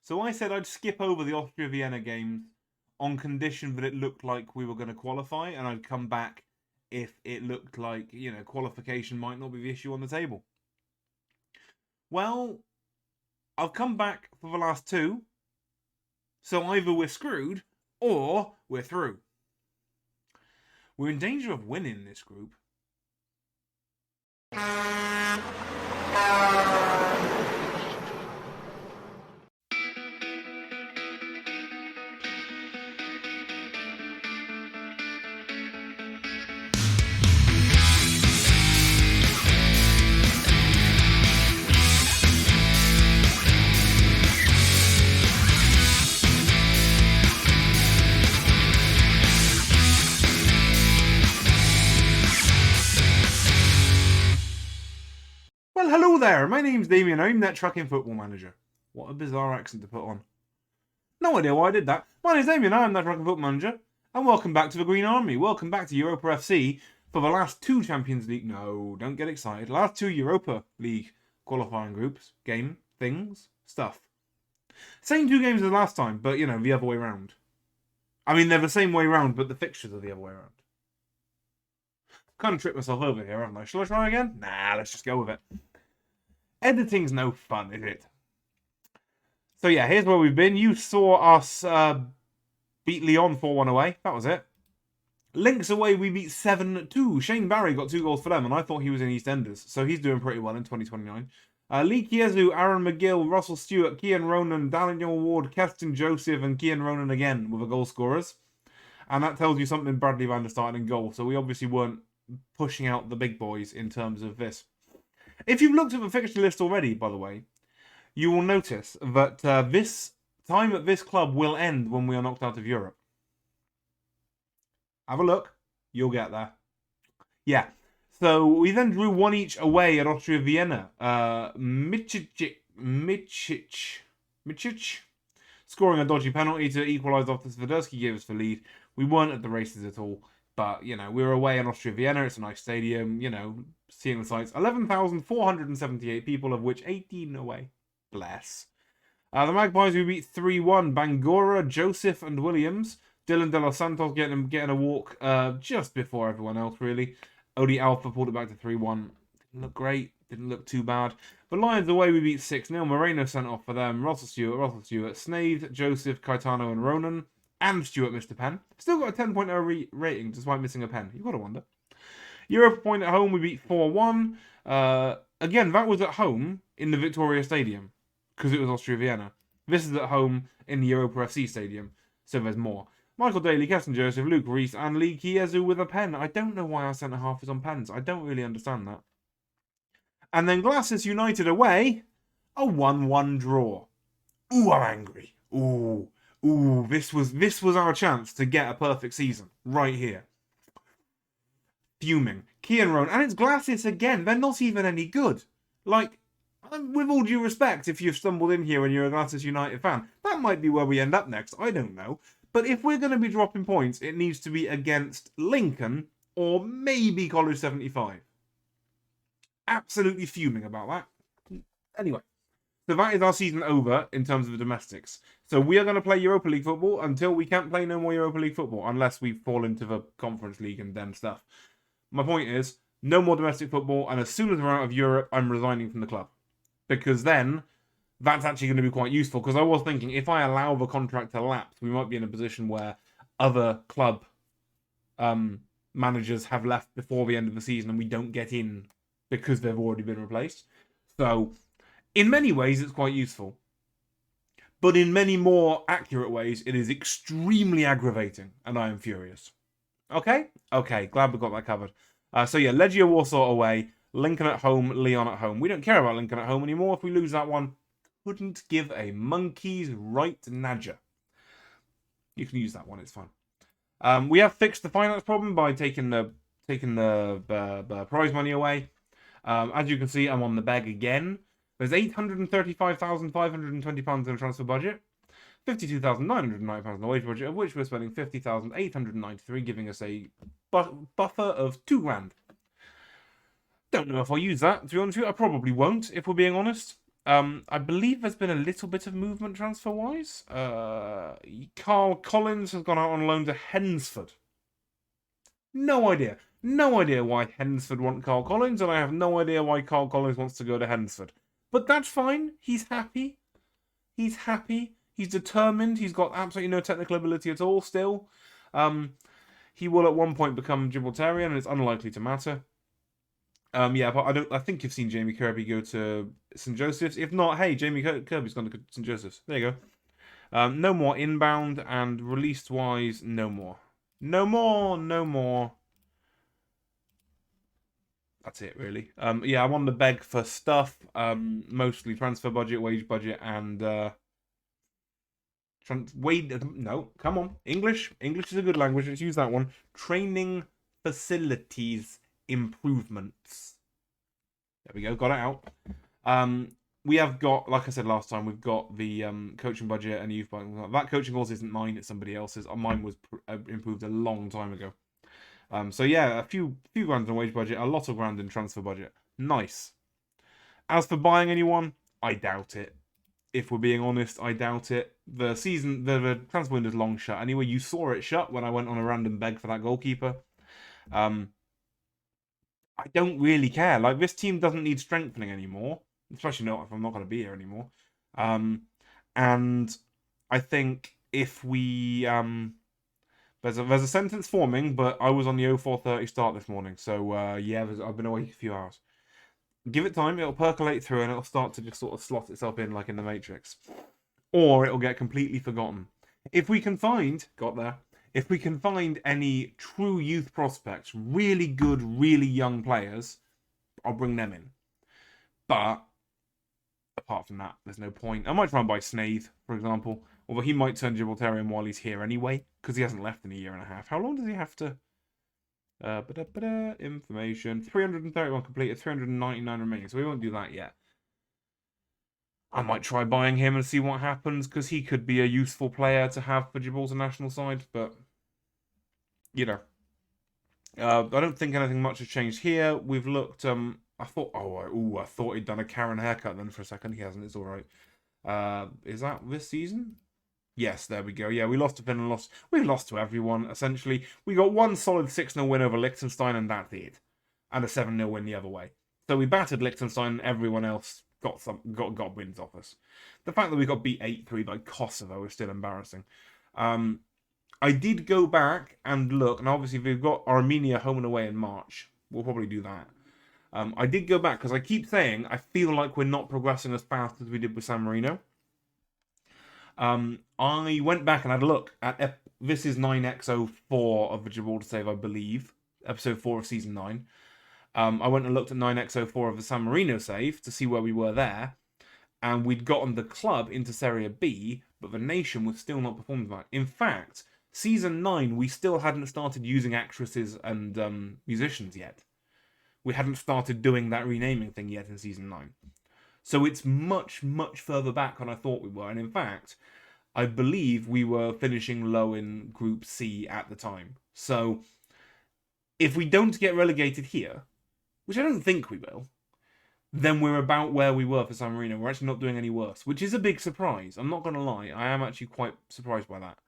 So I said I'd skip over the Austria-Vienna games on condition that it looked like we were going to qualify, and I'd come back if it looked like, qualification might not be the issue on the table. Well, I've come back for the last two, so either we're screwed or we're through. We're in danger of winning this group. Well, hello there. My name's Damien. I'm Net Tracking Football Manager. What a bizarre accent to put on. No idea why I did that. My name's Damien. I'm Net Tracking Football Manager. And welcome back to the Green Army. Welcome back to Europa FC for the last two Champions League... No, don't get excited. Last two Europa League qualifying groups. Game, things, stuff. Same two games as last time, but, the other way round. I mean, they're the same way round, but the fixtures are the other way around. Kind of tripped myself over here, haven't I? Shall I try again? Nah, let's just go with it. Editing's no fun, is it? So yeah, here's where we've been. You saw us beat Lyon 4-1 away. That was it. Links away, we beat 7-2. Shane Barry got 2 goals for them, and I thought he was in EastEnders, so he's doing pretty well in 2029. Lee Kiezu, Aaron McGill, Russell Stewart, Kian Ronan, Daniel Ward, Keston Joseph, and Kian Ronan again were the goal scorers. And that tells you something. Bradley Van der started in goal, so we obviously weren't pushing out the big boys in terms of this. If you've looked at the fixture list already, by the way, you will notice that this time at this club will end when we are knocked out of Europe. Have a look. You'll get there. Yeah. So we then drew 1 each away at Austria Vienna. Micic scoring a dodgy penalty to equalise after Swiderski gave us the lead. We weren't at the races at all. But, we were away in Austria Vienna. It's a nice stadium, seeing the sights. 11,478 people, of which 18 away. Bless. The Magpies, we beat 3-1. Bangura, Joseph, and Williams. Dylan De Los Santos getting a walk just before everyone else, really. Odie Alpha pulled it back to 3-1. Didn't look great. Didn't look too bad. But Lions away, we beat 6-0. Moreno sent off for them. Russell Stewart, Snade, Joseph, Caetano, and Ronan. And Stuart missed a pen. Still got a 10.0 rating despite missing a pen. You've got to wonder. Europa point at home, we beat 4-1. Again, that was at home in the Victoria Stadium because it was Austria Vienna. This is at home in the Europa FC Stadium, so there's more. Michael Daly, Keston Joseph, Luke Reese, and Lee Kiezu with a pen. I don't know why our centre half is on pens. I don't really understand that. And then Glasses United away, a 1-1 draw. Ooh, I'm angry. Ooh, this was our chance to get a perfect season right here. Fuming. Kian Ronan, and it's Glasses again. They're not even any good. Like, with all due respect, if you've stumbled in here and you're a Glasses United fan, that might be where we end up next. I don't know. But if we're going to be dropping points, it needs to be against Lincoln or maybe College 75. Absolutely fuming about that. Anyway. So that is our season over in terms of the domestics. So we are going to play Europa League football until we can't play no more Europa League football, unless we fall into the Conference League and then stuff. My point is, no more domestic football, and as soon as we're out of Europe, I'm resigning from the club. Because then, that's actually going to be quite useful, because I was thinking, if I allow the contract to lapse, we might be in a position where other club managers have left before the end of the season, and we don't get in because they've already been replaced. So in many ways, it's quite useful. But in many more accurate ways, it is extremely aggravating, and I am furious. Okay? Okay, glad we got that covered. So yeah, Legia Warsaw away, Lincoln at home, Lyon at home. We don't care about Lincoln at home anymore. If we lose that one, couldn't give a monkey's right nadger. You can use that one, it's fine. We have fixed the finance problem by taking the prize money away. As you can see, I'm on the bag again. There's £835,520 in the transfer budget, £52,990 in the wage budget, of which we're spending £50,893, giving us a buffer of £2,000. Don't know if I'll use that, to be honest with you. I probably won't, if we're being honest. I believe there's been a little bit of movement transfer-wise. Carl Collins has gone out on loan to Hensford. No idea. No idea why Hensford want Carl Collins, and I have no idea why Carl Collins wants to go to Hensford. But that's fine. He's happy. He's happy. He's determined. He's got absolutely no technical ability at all still. He will at one point become Gibraltarian, and it's unlikely to matter. Yeah, but I think you've seen Jamie Kirby go to St. Joseph's. If not, hey, Jamie Kirby's gone to St. Joseph's. There you go. No more inbound, and released-wise, no more. No more, no more. That's it, really. Yeah, I'm on the beg for stuff. Mostly transfer budget, wage budget, and no, come on. English is a good language. Let's use that one. Training facilities improvements. There we go. Got it out. We have got, like I said last time, we've got the coaching budget and youth budget. That coaching course isn't mine; it's somebody else's. Mine was improved a long time ago. So yeah, a few grand in wage budget, a lot of grand in transfer budget. Nice. As for buying anyone, I doubt it. If we're being honest, I doubt it. The transfer window's long shut. Anyway, you saw it shut when I went on a random beg for that goalkeeper. I don't really care. Like, this team doesn't need strengthening anymore. Especially not if I'm not going to be here anymore. And I think if we... There's a sentence forming, but I was on the 0430 start this morning. So, yeah, I've been awake a few hours. Give it time, it'll percolate through and it'll start to just sort of slot itself in like in the Matrix. Or it'll get completely forgotten. If we can find... If we can find any true youth prospects, really good, really young players, I'll bring them in. But apart from that, there's no point. I might try and buy Snaith, for example. Although he might turn Gibraltarian while he's here anyway, because he hasn't left in a year and a half. How long does he have to... information. 331 completed, 399 remaining, so we won't do that yet. I might try buying him and see what happens, because he could be a useful player to have for Gibraltar national side, but... You know. I don't think anything much has changed here. We've looked... I thought he'd done a Karen haircut then for a second. He hasn't, it's alright. Is that this season? Yes, there we go. Yeah, we lost to Finland. We lost to everyone, essentially. We got one solid 6-0 win over Liechtenstein, and that's it. And a 7-0 win the other way. So we battered Liechtenstein, and everyone else got wins off us. The fact that we got beat 8-3 by Kosovo is still embarrassing. I did go back and look, and obviously we've got Armenia home and away in March. We'll probably do that. I did go back, because I keep saying I feel like we're not progressing as fast as we did with San Marino. I went back and had a look at this is 9x04 of the Gibraltar save, I believe, episode 4 of season 9. I went and looked at 9x04 of the San Marino save to see where we were there, and we'd gotten the club into Serie B, but the nation was still not performing well. In fact, season 9 we still hadn't started using actresses and musicians yet. We hadn't started doing that renaming thing yet in season 9. So it's much, much further back than I thought we were. And in fact, I believe we were finishing low in Group C at the time. So if we don't get relegated here, which I don't think we will, then we're about where we were for San Marino. We're actually not doing any worse, which is a big surprise. I'm not going to lie. I am actually quite surprised by that.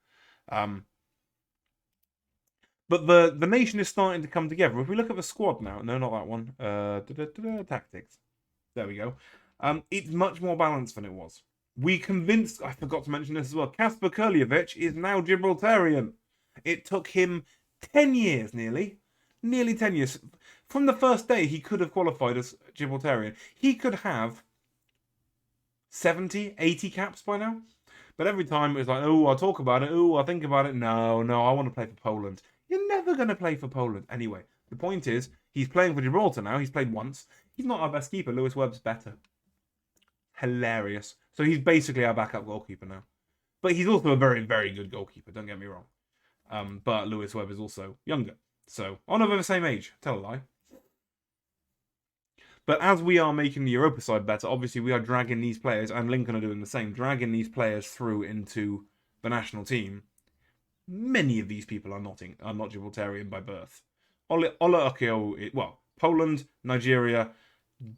But the nation is starting to come together. If we look at the squad now, no, not that one. Tactics. There we go. It's much more balanced than it was. I forgot to mention this as well, Kasper Kurljevic is now Gibraltarian. It took him 10 years, nearly 10 years. From the first day, he could have qualified as Gibraltarian. He could have 70, 80 caps by now. But every time it was like, oh, I'll talk about it. Oh, I'll think about it. No, I want to play for Poland. You're never going to play for Poland. Anyway, the point is, he's playing for Gibraltar now. He's played once. He's not our best keeper. Lewis Webb's better. Hilarious. So he's basically our backup goalkeeper now. But he's also a very, very good goalkeeper, don't get me wrong. But Lewis Webb is also younger. So, they're the same age. Tell a lie. But as we are making the Europa side better, obviously we are dragging these players, and Lincoln are doing the same, dragging these players through into the national team. Many of these people are not Gibraltarian by birth. Ola Okio, Poland, Nigeria,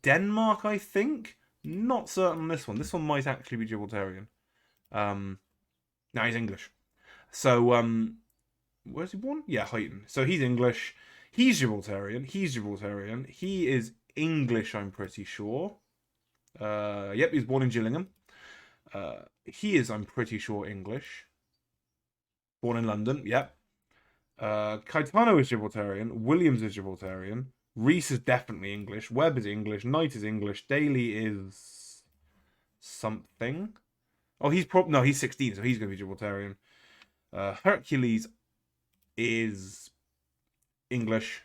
Denmark, I think, Not certain on this one. This one might actually be Gibraltarian. No, he's English. So, where's he born? Yeah, Huyton. So he's English. He's Gibraltarian. He's Gibraltarian. He is English, I'm pretty sure. Yep, he's born in Gillingham. He is, I'm pretty sure, English. Born in London, yep. Caetano is Gibraltarian. Williams is Gibraltarian. Reese is definitely English. Webb is English. Knight is English. Daly is something. Oh, he's 16, so he's going to be Gibraltarian. Hercules is English.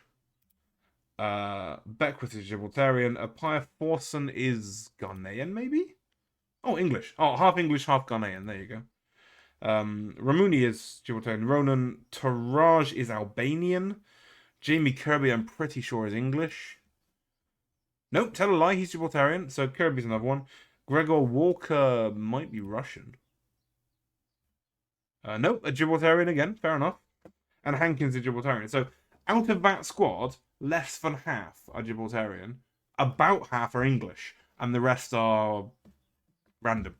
Beckwith is Gibraltarian. Apia Forson is Ghanaian, maybe? Oh, English. Oh, half English, half Ghanaian. There you go. Ramuni is Gibraltarian. Ronan Taraj is Albanian. Jamie Kirby, I'm pretty sure, is English. Nope, tell a lie, he's Gibraltarian. So Kirby's another one. Gregor Walker might be Russian. Nope, a Gibraltarian again, fair enough. And Hankins is Gibraltarian. So out of that squad, less than half are Gibraltarian. About half are English. And the rest are random.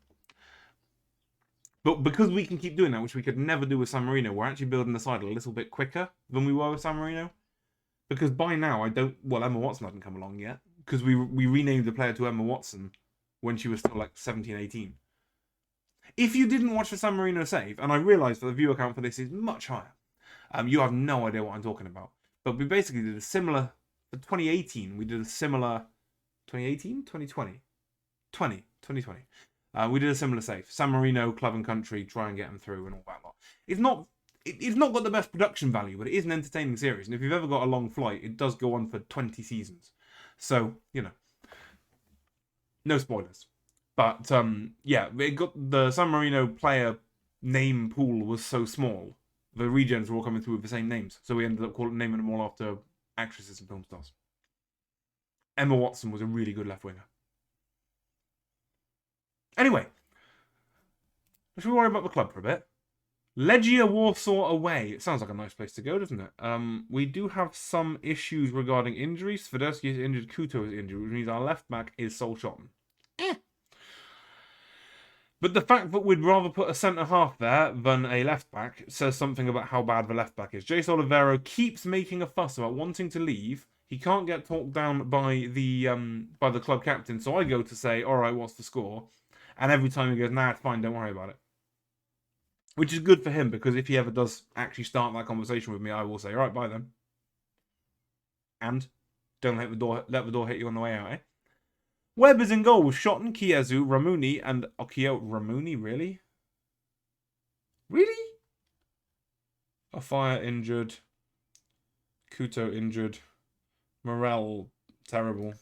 But because we can keep doing that, which we could never do with San Marino, we're actually building the side a little bit quicker than we were with San Marino. Because by now, Emma Watson hadn't come along yet. Because we renamed the player to Emma Watson when she was still like 17, 18. If you didn't watch the San Marino save, and I realise that the viewer count for this is much higher, you have no idea what I'm talking about. But we basically did a similar, for 2018, we did a similar, 2018? 2020? 2020. We did a similar save. San Marino, Club and Country, try and get them through and all that lot. It's not got the best production value, but it is an entertaining series. And if you've ever got a long flight, it does go on for 20 seasons. So, no spoilers. But, yeah, it got the San Marino player name pool was so small. The regens were all coming through with the same names. So we ended up naming them all after actresses and film stars. Emma Watson was a really good left winger. Anyway, should we worry about the club for a bit? Legia Warsaw away. It sounds like a nice place to go, doesn't it? We do have some issues regarding injuries. Swiderski is injured, Kuto is injured, which means our left back is Sol Shotton. But the fact that we'd rather put a centre half there than a left back says something about how bad the left back is. Jace Olivero keeps making a fuss about wanting to leave. He can't get talked down by the club captain, so I go to say, all right, what's the score? And every time he goes, nah, it's fine, don't worry about it. Which is good for him, because if he ever does actually start that conversation with me, I will say, all right, bye then. And don't let the door hit you on the way out, eh? Webb is in goal with Shotton, Chiesa, Ramuni, and Okio. Ramuni, really? Really? Afire injured. Kuto injured. Morel, terrible.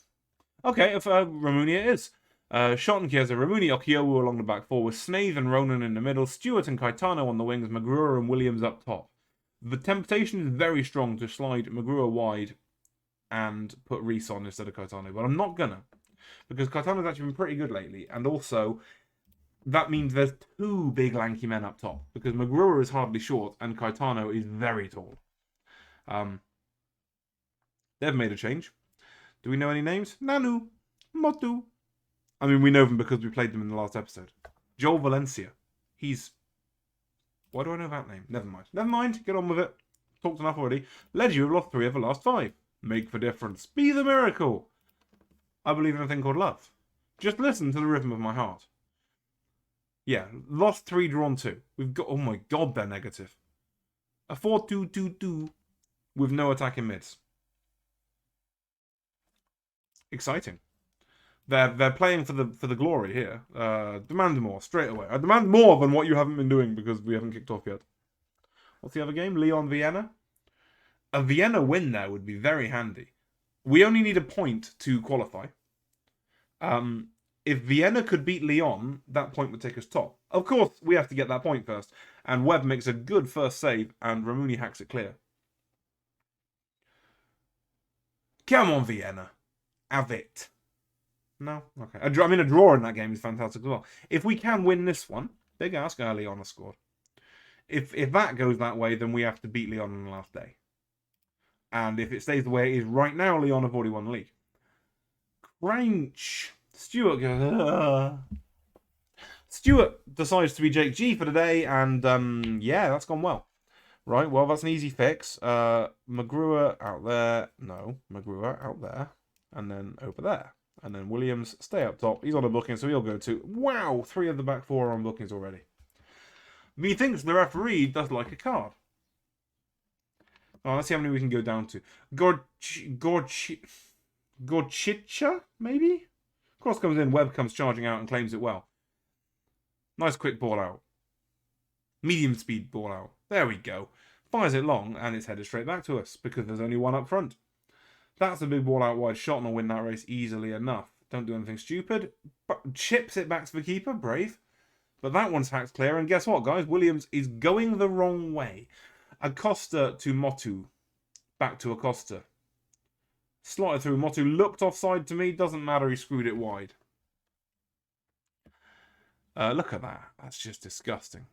Okay, if Ramuni it is. Shotton, Chiesa, Ramuni, Okio along the back four with Snaith and Ronan in the middle, Stewart and Caetano on the wings, Magruer and Williams up top. The temptation is very strong to slide Magruer wide and put Reese on instead of Caetano, but I'm not gonna. Because Caetano's actually been pretty good lately, and also that means there's two big lanky men up top, because Magruer is hardly short and Caetano is very tall. They've made a change. Do we know any names? Nanu, Motu. I mean, we know them because we played them in the last episode. Joel Valencia. Why do I know that name? Never mind. Never mind. Get on with it. Talked enough already. Legia have lost 3 of the last 5. Make the difference. Be the miracle. I believe in a thing called love. Just listen to the rhythm of my heart. Yeah, lost 3, drawn 2. We've got, oh my god, they're negative. A 4-2-2-2 with no attacking mids. Exciting. They're playing for the glory here. Demand more straight away. I demand more than what you haven't been doing because we haven't kicked off yet. What's the other game? Lyon Vienna. A Vienna win there would be very handy. We only need a point to qualify. If Vienna could beat Lyon, that point would take us top. Of course, we have to get that point first. And Webb makes a good first save, and Ramuni hacks it clear. Come on, Vienna. Have it. No? Okay. A draw in that game is fantastic as well. If we can win this one, big ask, Lyon has scored. If that goes that way, then we have to beat Lyon on the last day. And if it stays the way it is right now, Lyon have already won the league. Crunch. Stuart goes, ugh. Stuart decides to be Jake G for the day, and yeah, that's gone well. Right, well, that's an easy fix. McGrewer out there. No, McGrewer out there. And then over there. And then Williams, stay up top. He's on a booking, so he'll go to... Wow, 3 of the back 4 are on bookings already. Methinks the referee does like a card. Oh, let's see how many we can go down to. Gorchicha, maybe? Cross comes in, Webb comes charging out and claims it well. Nice quick ball out. Medium speed ball out. There we go. Fires it long, and it's headed straight back to us, because there's only one up front. That's a big ball out wide shot, and I'll win that race easily enough. Don't do anything stupid. But chips it back to the keeper, brave. But that one's hacked clear, and guess what, guys? Williams is going the wrong way. Acosta to Motu. Back to Acosta. Slotted through. Motu looked offside to me. Doesn't matter, he screwed it wide. Look at that. That's just disgusting.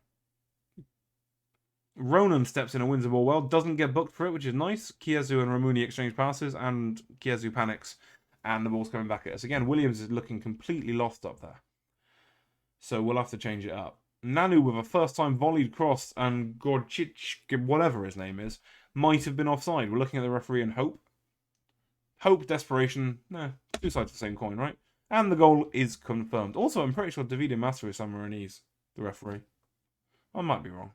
Ronan steps in and wins the ball well. Doesn't get booked for it, which is nice. Chiesa and Ramuni exchange passes, and Chiesa panics. And the ball's coming back at us again. Williams is looking completely lost up there. So we'll have to change it up. Nanu with a first-time volleyed cross, and Gorchich, whatever his name is, might have been offside. We're looking at the referee and hope. Hope, desperation. Nah, two sides of the same coin, right? And the goal is confirmed. Also, I'm pretty sure Davide Massa is Samaranese, the referee. I might be wrong.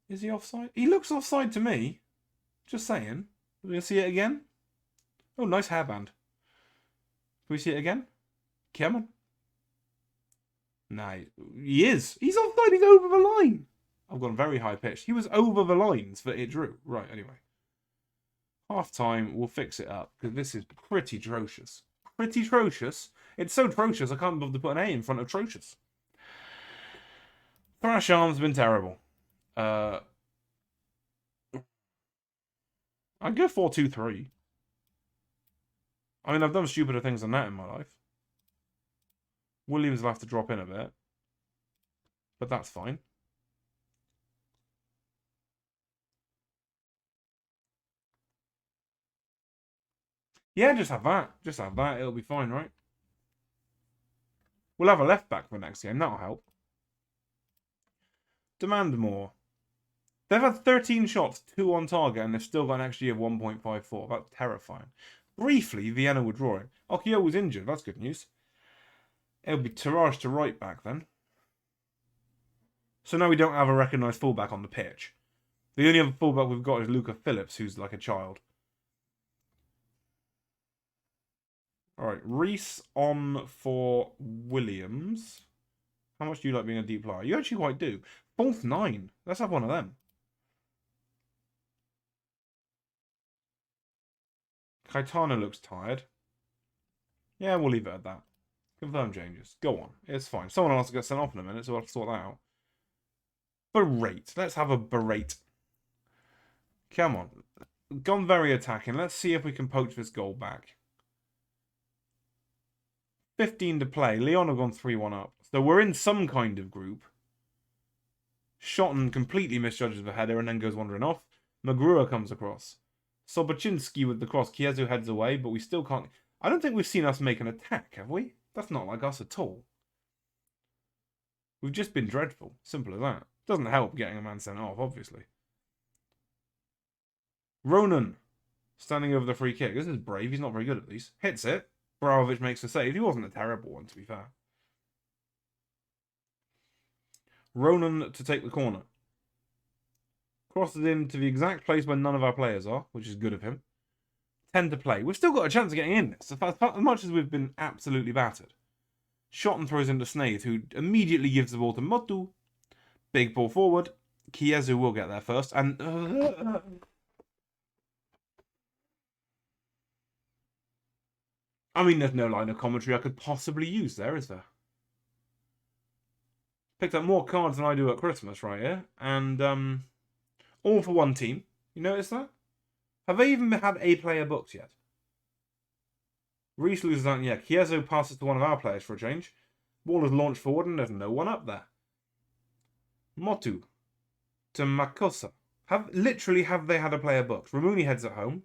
Is he offside? He looks offside to me. Just saying. We'll see it again. Oh, nice hairband. Can we see it again? Come on. Nah, he is. He's offside. He's over the line. I've gone very high pitched. He was over the lines that it drew. Right, anyway. Half time, we'll fix it up, because this is pretty atrocious. Pretty atrocious. It's so atrocious, I can't bother to put an A in front of atrocious. Thrash Arm's been terrible. I'd go 4-2-3. I mean, I've done stupider things than that in my life. Williams will have to drop in a bit. But that's fine. Yeah, just have that. Just have that. It'll be fine, right? We'll have a left back for next game. That'll help. Demand more. They've had 13 shots, 2 on target, and they've still got an XG of 1.54. That's terrifying. Briefly, Vienna were drawing. Okio was injured. That's good news. It'll be Taraj to right back then. So now we don't have a recognised fullback on the pitch. The only other fullback we've got is Luca Phillips, who's like a child. Alright, Reese on for Williams. How much do you like being a deep player? You actually quite do. Fourth 9. Let's have one of them. Caetano looks tired. Yeah, we'll leave it at that. Confirm changes. Go on. It's fine. Someone else will get sent off in a minute, so we'll have to sort that out. Berate. Let's have a berate. Come on. Gone very attacking. Let's see if we can poach this goal back. 15 to play. Leon have gone 3-1 up. So we're in some kind of group. Shotton completely misjudges the header and then goes wandering off. Magruer comes across. Sobocinski with the cross. Chiesa heads away, but we still can't... I don't think we've seen us make an attack, have we? That's not like us at all. We've just been dreadful. Simple as that. Doesn't help getting a man sent off, obviously. Ronan. Standing over the free kick. This is brave. He's not very good at these. Hits it. Brajovic makes the save. He wasn't a terrible one, to be fair. Ronan to take the corner. Crosses into the exact place where none of our players are, which is good of him. 10 to play. We've still got a chance of getting in this, as much as we've been absolutely battered. Shotton throws into Snaith, who immediately gives the ball to Motu. Big ball forward. Chiesa will get there first, and... I mean, there's no line of commentary I could possibly use there, is there? Picked up more cards than I do at Christmas right here, and all for one team. You notice that? Have they even had a player booked yet? Reese loses out yet. Chiesa passes to one of our players for a change. Ball is launched forward and there's no one up there. Motu to Makosa. Have they had a player booked? Ramuni heads at home.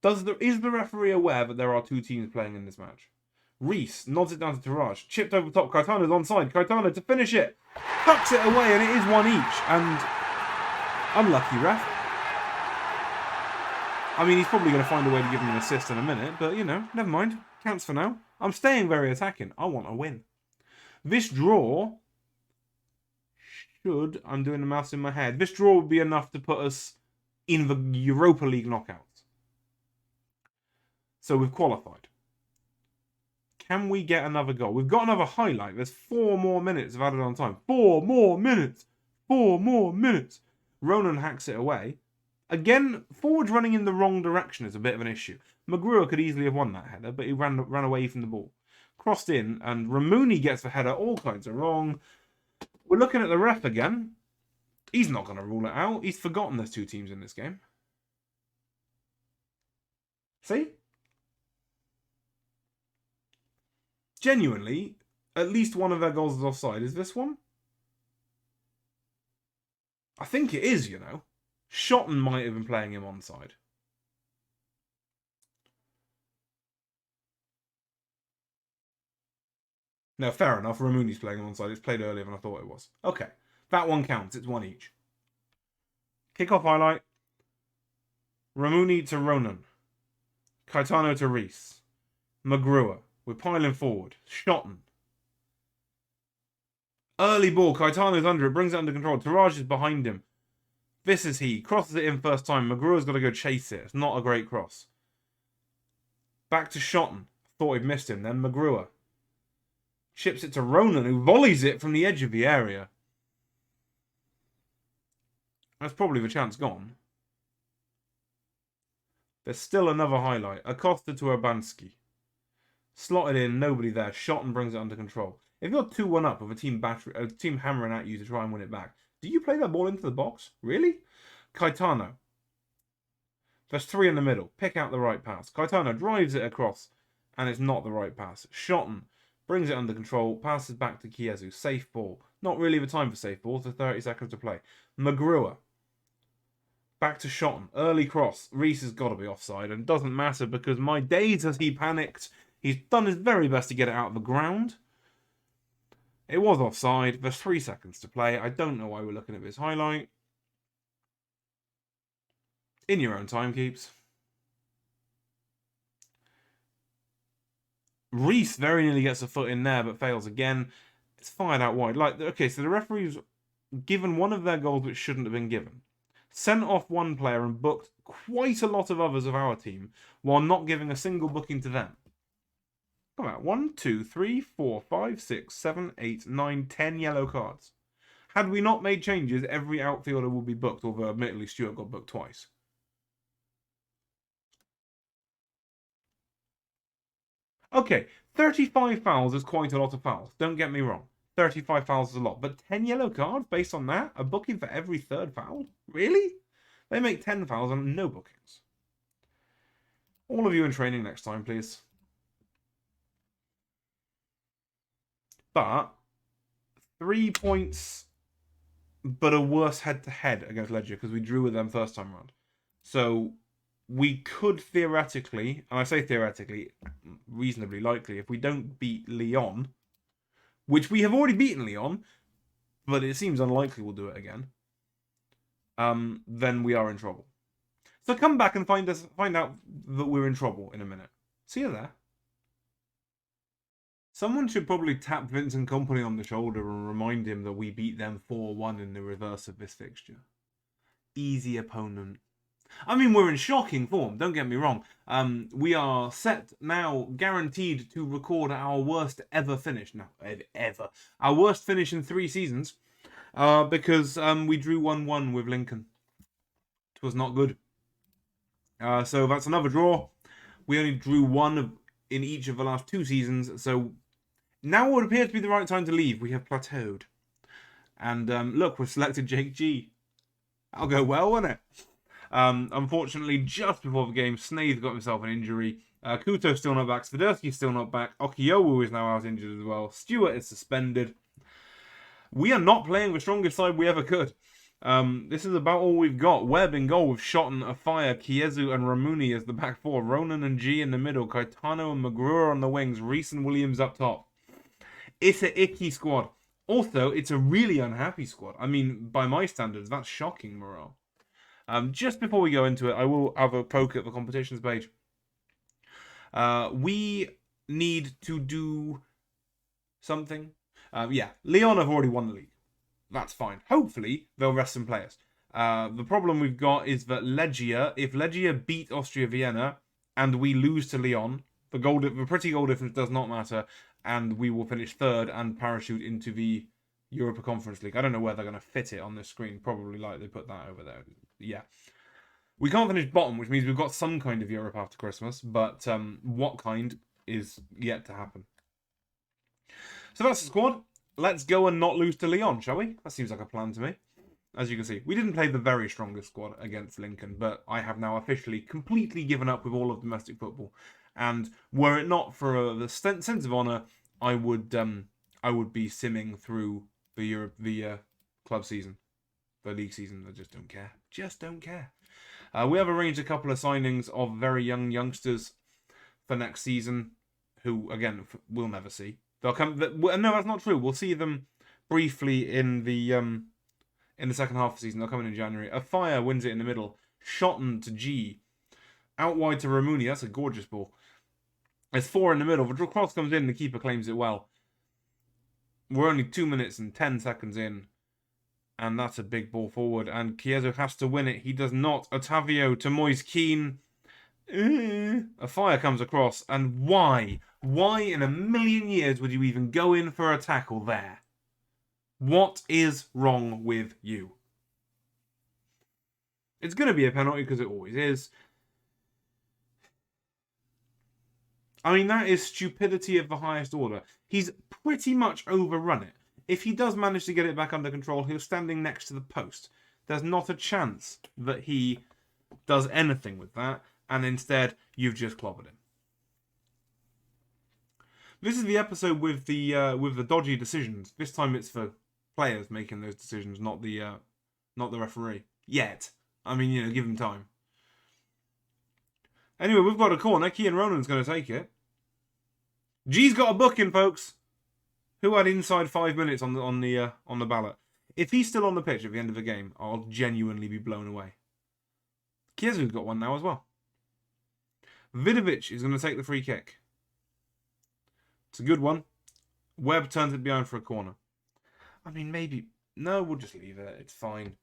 Is the referee aware that there are two teams playing in this match? Reese nods it down to Taraj. Chipped over the top. Caetano's onside. Caetano to finish it. Tucks it away, and it is one each. And unlucky ref. I mean, he's probably going to find a way to give him an assist in a minute, but, you know, never mind. Counts for now. I'm staying very attacking. I want a win. This draw should... I'm doing the maths in my head. This draw would be enough to put us in the Europa League knockouts. So we've qualified. Can we get another goal? We've got another highlight. There's 4 more minutes of added on time. 4 more minutes. 4 more minutes. Ronan hacks it away. Again, forwards running in the wrong direction is a bit of an issue. McGrewer could easily have won that header, but he ran away from the ball. Crossed in, and Ramuni gets the header. All kinds of wrong. We're looking at the ref again. He's not going to rule it out. He's forgotten there's 2 teams in this game. See? Genuinely, at least one of their goals is offside. Is this one? I think it is, you know. Shotton might have been playing him onside. No, fair enough. Ramuni's playing him onside. It's played earlier than I thought it was. Okay. That one counts. It's 1 each. Kick-off highlight. Ramuni to Ronan. Caetano to Reese. McGrewer. We're piling forward. Shotton. Early ball. Caetano's under it. Brings it under control. Taraj is behind him. This is he. Crosses it in first time. McGrewer's got to go chase it. It's not a great cross. Back to Shotton. Thought he'd missed him. Then McGrewer. Chips it to Ronan, who volleys it from the edge of the area. That's probably the chance gone. There's still another highlight. Acosta to Urbanski. Slotted in, nobody there. Shotton brings it under control. If you're 2-1 up with a team hammering at you to try and win it back, do you play that ball into the box? Really? Caetano. There's 3 in the middle. Pick out the right pass. Caetano drives it across, and it's not the right pass. Shotton brings it under control, passes back to Chiesa. Safe ball. Not really the time for safe balls. There's 30 seconds to play. McGrewer. Back to Shotton. Early cross. Reese has got to be offside, and it doesn't matter because my days as he panicked. He's done his very best to get it out of the ground. It was offside. There's 3 seconds to play. I don't know why we're looking at this highlight. In your own time, Keeps. Reese very nearly gets a foot in there, but fails again. It's fired out wide. Okay, so the referee's given one of their goals which shouldn't have been given. Sent off one player and booked quite a lot of others of our team while not giving a single booking to them. Come on, 1, 2, 3, 4, 5, 6, 7, 8, 9, 10 yellow cards. Had we not made changes, every outfielder would be booked, although admittedly Stuart got booked twice. Okay, 35 fouls is quite a lot of fouls. Don't get me wrong. 35 fouls is a lot. But 10 yellow cards based on that? A booking for every 3rd foul? Really? They make 10 fouls and no bookings. All of you in training next time, please. But 3 points, but a worse head-to-head against Ledger because we drew with them first time round. So we could theoretically, and I say theoretically, reasonably likely, if we don't beat Lyon, which we have already beaten Lyon, but it seems unlikely we'll do it again, then we are in trouble. So come back and find out that we're in trouble in a minute. See you there. Someone should probably tap Vincent Kompany on the shoulder and remind him that we beat them 4-1 in the reverse of this fixture. Easy opponent. I mean, we're in shocking form, don't get me wrong. We are set now, guaranteed to record our worst ever finish. No, ever. Our worst finish in 3 seasons. Because we drew 1-1 with Lincoln. It was not good. So that's another draw. We only drew 1 in each of the last 2 seasons. So now would appear to be the right time to leave. We have plateaued. And look, we've selected Jake G. That'll go well, won't it? Unfortunately, just before the game, Snaith got himself an injury. Kuto's still not back. Swiderski's still not back. Okiowu is now out injured as well. Stewart is suspended. We are not playing the strongest side we ever could. This is about all we've got. Webb in goal with Shotton, Afire, Chiezu and Ramuni as the back four. Ronan and G in the middle. Caetano and McGruer on the wings. Reese and Williams up top. It's an icky squad. Also, it's a really unhappy squad. I mean, by my standards, that's shocking morale. Just before we go into it, I will have a poke at the competitions page. We need to do something. Yeah, Lyon have already won the league. That's fine. Hopefully, they'll rest some players. The problem we've got is that if Legia beat Austria Vienna and we lose to Lyon, the pretty goal difference does not matter, and we will finish third and parachute into the Europa Conference League. I don't know where they're going to fit it on this screen. Probably like they put that over there. Yeah. We can't finish bottom, which means we've got some kind of Europe after Christmas, but what kind is yet to happen. So that's the squad. Let's go and not lose to Lyon, shall we? That seems like a plan to me. As you can see, we didn't play the very strongest squad against Lincoln, but I have now officially completely given up with all of domestic football. And were it not for the sense of honour, I would be simming through the club season, the league season. I just don't care. Just don't care. We have arranged a couple of signings of very young youngsters for next season, who again we'll never see. They'll come. No, that's not true. We'll see them briefly in the second half of the season. They'll come in January. A Fire wins it in the middle. Shotton to G. Out wide to Ramuni. That's a gorgeous ball. There's 4 in the middle. The cross comes in. The keeper claims it well. We're only 2 minutes and 10 seconds in. And that's a big ball forward. And Chiezo has to win it. He does not. Ottavio to Moise Keane. A Fire comes across. And why? Why in a million years would you even go in for a tackle there? What is wrong with you? It's going to be a penalty because it always is. I mean, that is stupidity of the highest order. He's pretty much overrun it. If he does manage to get it back under control, he's standing next to the post. There's not a chance that he does anything with that, and instead, you've just clobbered him. This is the episode with the dodgy decisions. This time it's for players making those decisions, not the referee. Yet. I mean, give him time. Anyway, we've got a corner. Kian Ronan's going to take it. G's got a booking, folks. Who had inside 5 minutes on the ballot? If he's still on the pitch at the end of the game, I'll genuinely be blown away. Kiezu's got one now as well. Vidovic is going to take the free kick. It's a good one. Webb turns it behind for a corner. I mean, maybe... No, we'll just leave it. It's fine.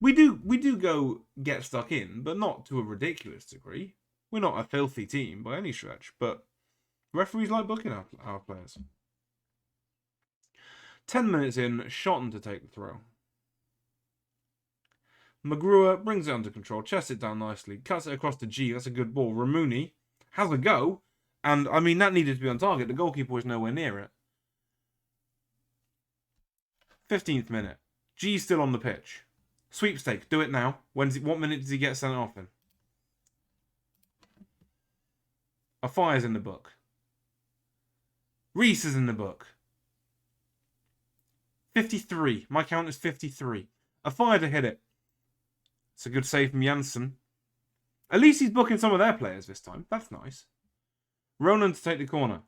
We do go get stuck in, but not to a ridiculous degree. We're not a filthy team by any stretch, but referees like booking our players. 10 minutes in, Shotton to take the throw. McGruer brings it under control, chests it down nicely, cuts it across to G. That's a good ball. Ramuni has a go, and I mean, that needed to be on target. The goalkeeper was nowhere near it. 15th minute. G's still on the pitch. Sweepstake, do it now. What minute does he get sent off in? A Fire's in the book. Reese is in the book. 53. My count is 53. A Fire to hit it. It's a good save from Janssen. At least he's booking some of their players this time. That's nice. Ronan to take the corner.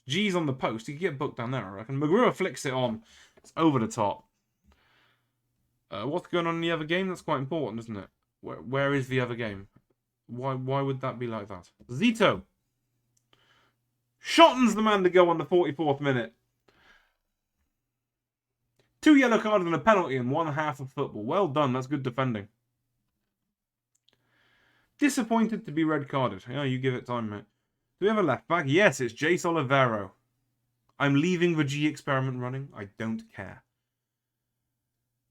G's on the post. He can get booked down there, I reckon. McGruer flicks it on. It's over the top. What's going on in the other game? That's quite important, isn't it? Where is the other game? Why would that be like that? Zito. Shotton's the man to go on the 44th minute. 2 yellow cards and a penalty in 1/2 of football. Well done. That's good defending. Disappointed to be red carded. Yeah, you give it time, mate. Do we have a left back? Yes, it's Jace Olivero. I'm leaving the G experiment running. I don't care.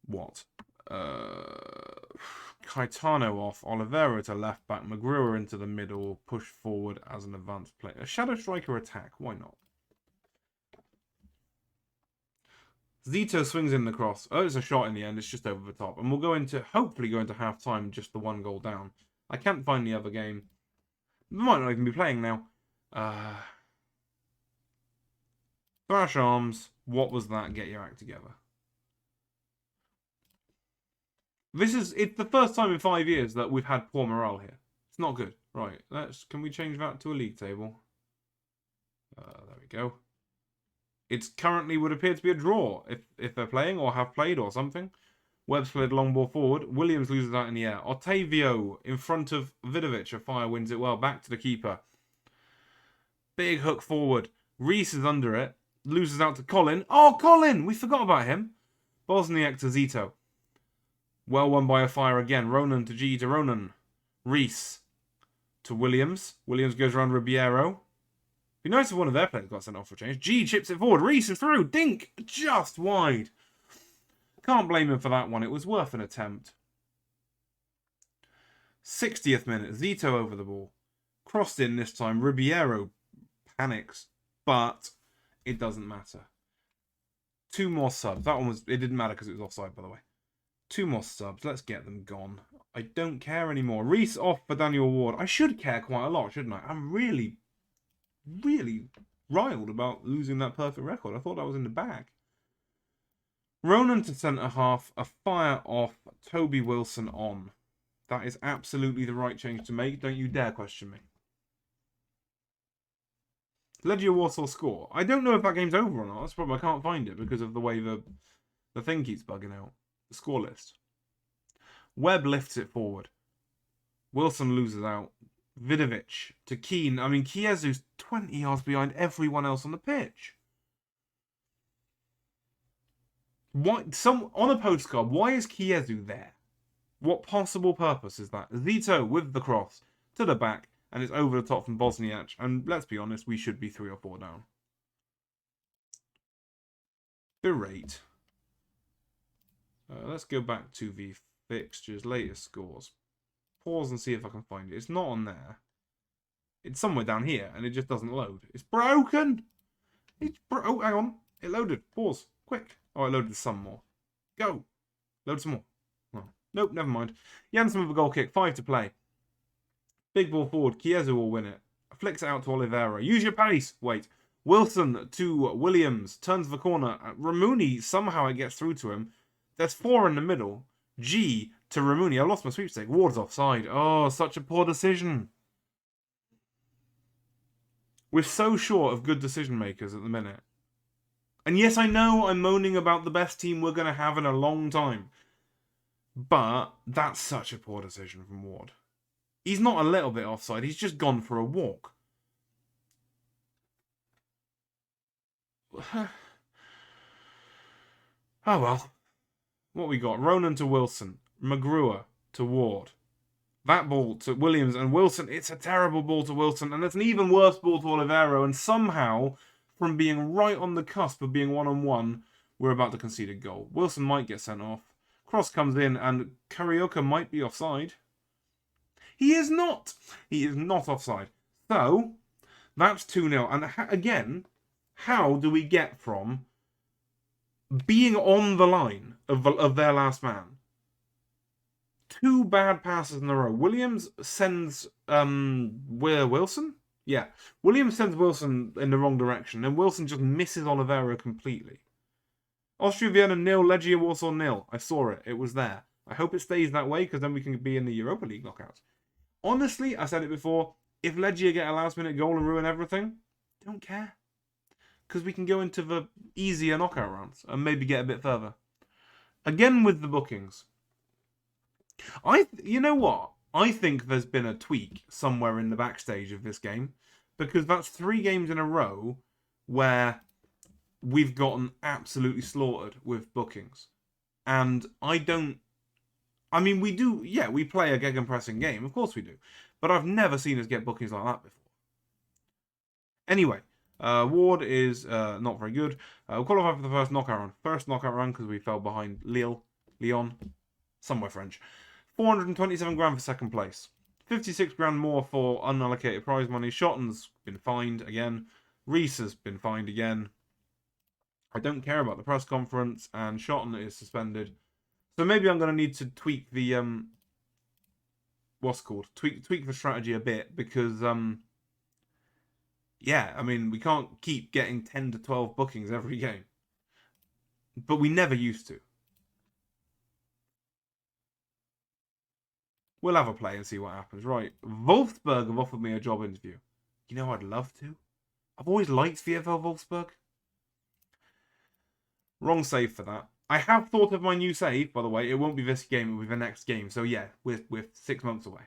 What? Caetano off. Olivero to left back. McGruer into the middle. Push forward as an advanced player. A shadow striker attack. Why not? Zito swings in the cross. Oh, it's a shot in the end. It's just over the top. And we'll hopefully go into half-time just the 1 goal down. I can't find the other game. We might not even be playing now. Thrash Arms. What was that? Get your act together. It's the first time in 5 years that we've had poor morale here. It's not good. Right, can we change that to a league table? There we go. It's currently would appear to be a draw if they're playing or have played or something. Webb's played long ball forward. Williams loses out in the air. Ottavio in front of Vidovic. A fire wins it well. Back to the keeper. Big hook forward. Reese is under it. Loses out to Colin. Oh, Colin! We forgot about him. Bosniak to Zito. Well won by a fire again. Ronan to G to Ronan. Reese to Williams. Williams goes around Ribeiro. Be nice if one of their players got sent off for change. G chips it forward. Reese is through. Dink just wide. Can't blame him for that one. It was worth an attempt. 60th minute. Zito over the ball. Crossed in this time. Ribeiro panics. But it doesn't matter. 2 more subs. That one was... It didn't matter because it was offside, by the way. 2 more subs. Let's get them gone. I don't care anymore. Reese off for Daniel Ward. I should care quite a lot, shouldn't I? I'm really riled about losing that perfect record. I thought that was in the bag. Ronan to centre-half. A fire off. Toby Wilson on. That is absolutely the right change to make. Don't you dare question me. Legia Warsaw score. I don't know if that game's over or not. That's probably I can't find it because of the way the thing keeps bugging out. The score list. Webb lifts it forward. Wilson loses out. Vidovic to Keane. I mean, Chiesu's 20 yards behind everyone else on the pitch. On a postcard, why is Chiesu there? What possible purpose is that? Zito with the cross to the back, and it's over the top from Bosniak. And let's be honest, we should be 3 or 4 down. Berate. Let's go back to the fixtures, latest scores. Pause and see if I can find it. It's not on there. It's somewhere down here, and it just doesn't load. It's broken! Oh, hang on. It loaded. Pause. Quick. Oh, it loaded some more. Go. Load some more. Oh. Nope, never mind. Janssen with a goal kick. 5 to play. Big ball forward. Chiesu will win it. Flicks it out to Oliveira. Use your pace. Wait. Wilson to Williams. Turns the corner. Ramuni, somehow it gets through to him. There's 4 in the middle. G to Ramuni. I lost my sweepstake. Ward's offside. Oh, such a poor decision. We're so short of good decision makers at the minute. And yes, I know I'm moaning about the best team we're going to have in a long time. But that's such a poor decision from Ward. He's not a little bit offside. He's just gone for a walk. Oh well. What we got? Ronan to Wilson. McGrewer to Ward. That ball to Williams and Wilson. It's a terrible ball to Wilson. And it's an even worse ball to Oliveira. And somehow, from being right on the cusp of being 1-on-1, we're about to concede a goal. Wilson might get sent off. Cross comes in and Carioca might be offside. He is not. He is not offside. So, that's 2-0. And again, how do we get from being on the line of their last man? 2 bad passes in a row. Williams sends Wilson? Yeah. Williams sends Wilson in the wrong direction, and Wilson just misses Oliveira completely. Austria Vienna 0, Legia Warsaw 0. I saw it. It was there. I hope it stays that way, because then we can be in the Europa League knockouts. Honestly, I said it before, if Legia get a last-minute goal and ruin everything, don't care. Because we can go into the easier knockout rounds and maybe get a bit further. Again with the bookings. You know what? I think there's been a tweak somewhere in the backstage of this game. Because that's 3 games in a row where we've gotten absolutely slaughtered with bookings. And I mean, we do, yeah, we play a gegenpressing game. Of course we do. But I've never seen us get bookings like that before. Anyway, Ward is not very good. We'll qualify for the first knockout round. First knockout round because we fell behind Lyon, somewhere French. 427 grand for second place. 56 grand more for unallocated prize money. Shotton's been fined again. Reese has been fined again. I don't care about the press conference, and Shotton is suspended. So maybe I'm going to need to tweak the tweak the strategy a bit because yeah, I mean we can't keep getting 10 to 12 bookings every game, but we never used to. We'll have a play and see what happens. Right, Wolfsburg have offered me a job interview. You know, I'd love to. I've always liked VfL Wolfsburg. Wrong save for that. I have thought of my new save, by the way. It won't be this game, it'll be the next game. So yeah, we're 6 months away.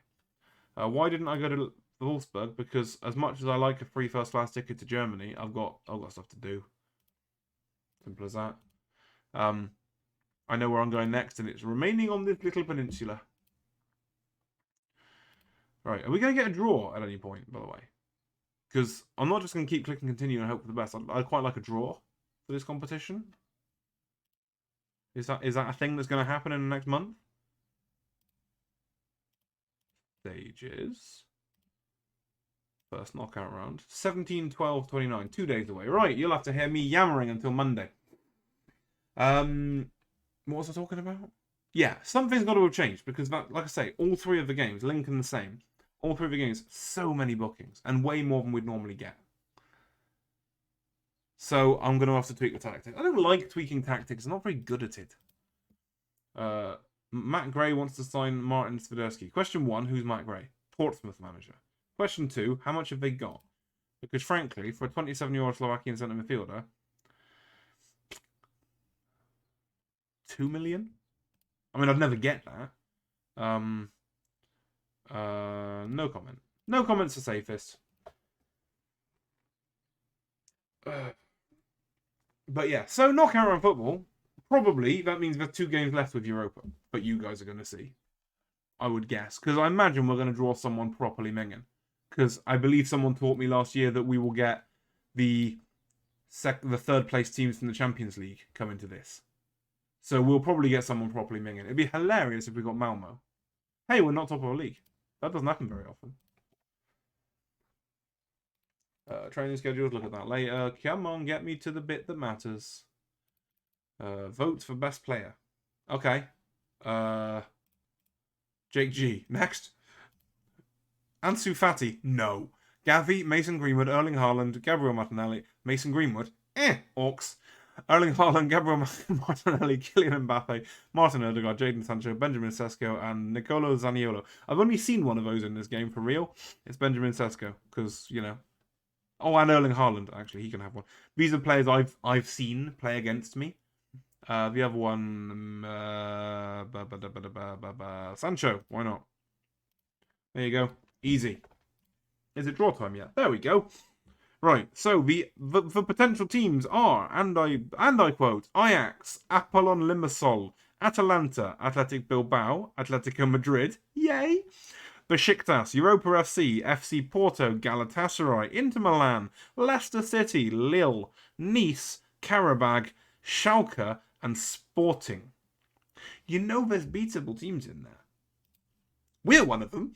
Why didn't I go to Wolfsburg? Because as much as I like a free first class ticket to Germany, I've got stuff to do. Simple as that. I know where I'm going next, and it's remaining on this little peninsula. Right, are we going to get a draw at any point, by the way? Because I'm not just going to keep clicking continue and hope for the best. I'd quite like a draw for this competition. Is that a thing that's going to happen in the next month? Stages. First knockout round. 17, 12, 29. 2 days away. Right, you'll have to hear me yammering until Monday. What was I talking about? Yeah, something's got to have changed because, like I say, all 3 of the games, Lincoln the same. All 3 of the games, so many bookings and way more than we'd normally get. So I'm going to have to tweak the tactics. I don't like tweaking tactics. I'm not very good at it. Matt Gray wants to sign Martin Swiderski. Question 1, who's Matt Gray? Portsmouth manager. Question 2, how much have they got? Because frankly, for a 27-year-old Slovakian centre midfielder, 2 million? I mean, I'd never get that. No comment. No comments are safest. But yeah, so knockout round football, probably that means there's 2 games left with Europa, but you guys are going to see. I would guess, because I imagine we're going to draw someone properly minging. Because I believe someone taught me last year that we will get the 3rd place teams from the Champions League coming to this. So we'll probably get someone properly minging. It'd be hilarious if we got Malmo. Hey, we're not top of a league. That doesn't happen very often. Training schedules, look at that later. Come on, get me to the bit that matters. Votes for best player. Okay. Jake G. Next. Ansu Fati. No. Gavi, Mason Greenwood, Erling Haaland, Gabriel Martinelli, Mason Greenwood. Orcs. Erling Haaland, Gabriel Martinelli, Kylian Mbappe, Martin Odegaard, Jadon Sancho, Benjamin Sesko, and Nicolo Zaniolo. I've only seen one of those in this game for real. It's Benjamin Sesko, because, you know. Oh, and Erling Haaland, actually, he can have one. These are players I've seen play against me. The other one, Sancho, why not? There you go. Easy. Is it draw time yet? There we go. Right, so the potential teams are, and I quote, Ajax, Apollon Limassol, Atalanta, Athletic Bilbao, Atletico Madrid, yay! Besiktas, Europa FC, FC Porto, Galatasaray, Inter Milan, Leicester City, Lille, Nice, Karabag, Schalke, and Sporting. You know there's beatable teams in there. We're one of them.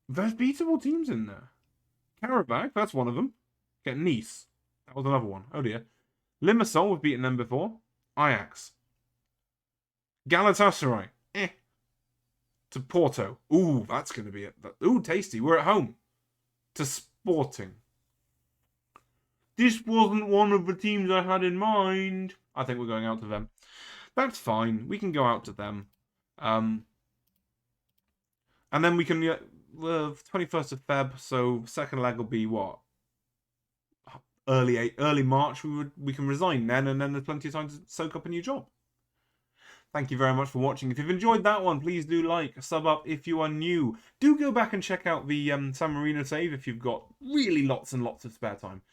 There's beatable teams in there. Karabag, that's one of them. Get Nice. That was another one. Oh dear. Limassol, we've beaten them before. Ajax. Galatasaray. To Porto. Ooh, that's going to be it. Ooh, tasty. We're at home. To Sporting. This wasn't one of the teams I had in mind. I think we're going out to them. That's fine. We can go out to them. And then we can... 21st of Feb, so second leg will be what? Early March. We can resign then, and then there's plenty of time to soak up a new job. Thank you very much for watching. If you've enjoyed that one, please do like, sub up if you are new. Do go back and check out the San Marino save if you've got really lots and lots of spare time.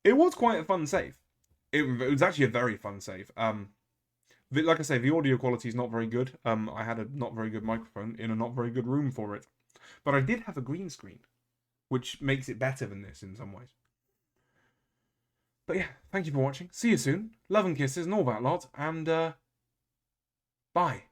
It was quite a fun save. It was actually a very fun save. Like I say, the audio quality is not very good. I had a not very good microphone in a not very good room for it. But I did have a green screen, which makes it better than this in some ways. But yeah, thank you for watching. See you soon. Love and kisses and all that lot. And bye.